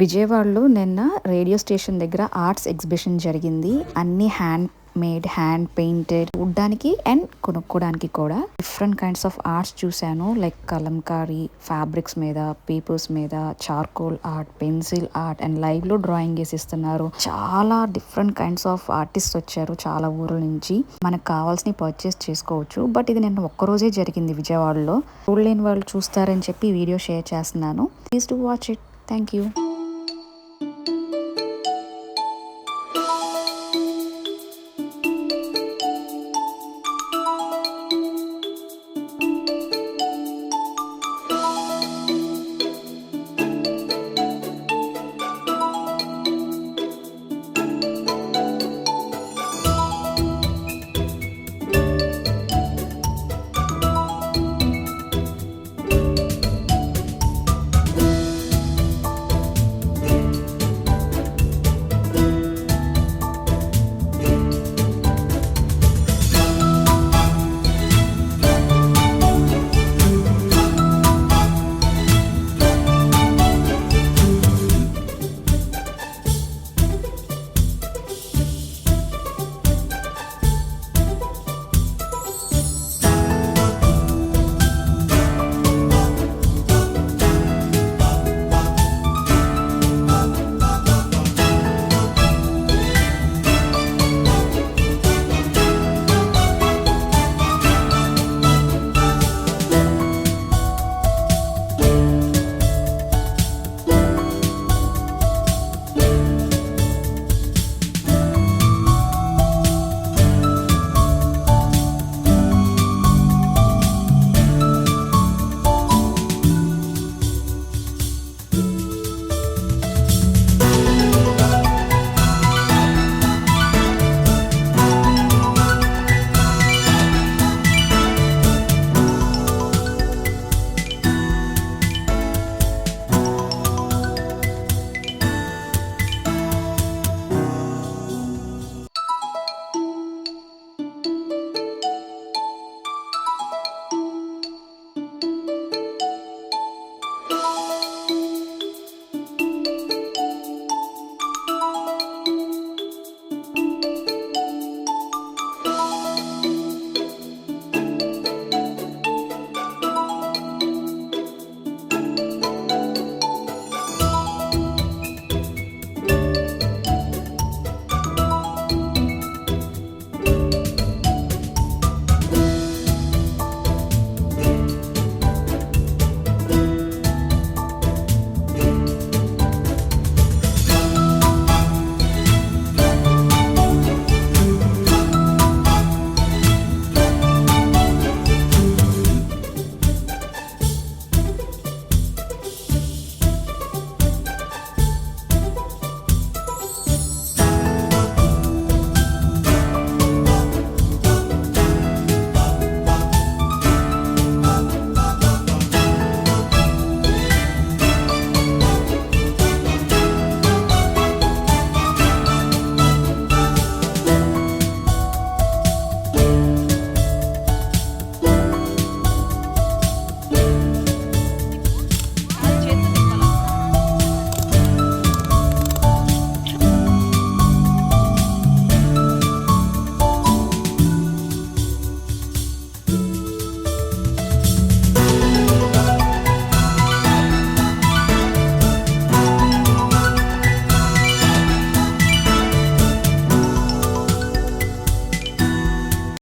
విజయవాడలో నిన్న radio station దగ్గర ఆర్ట్స్ ఎగ్జిబిషన్ జరిగింది. అన్ని హ్యాండ్ మేడ్, హ్యాండ్ పెయింటెడ్, చూడ్డానికి అండ్ కొనుక్కోడానికి కూడా డిఫరెంట్ కైండ్స్ ఆఫ్ ఆర్ట్స్ చూశాను. లైక్ కలంకారీ, ఫ్యాబ్రిక్స్ మీద, పేపర్స్ మీద, charcoal art, pencil art and live లో డ్రాయింగ్ వేసిస్తున్నారు. చాలా డిఫరెంట్ కైండ్స్ ఆఫ్ ఆర్టిస్ట్ వచ్చారు చాలా ఊర్ల నుంచి. మనకు కావాల్సిన పర్చేస్ చేసుకోవచ్చు. బట్ ఇది నిన్న ఒక్కరోజే జరిగింది విజయవాడలో. చూడలేని వాళ్ళు చూస్తారని చెప్పి వీడియో షేర్ చేస్తున్నాను. Please do watch it. Thank you.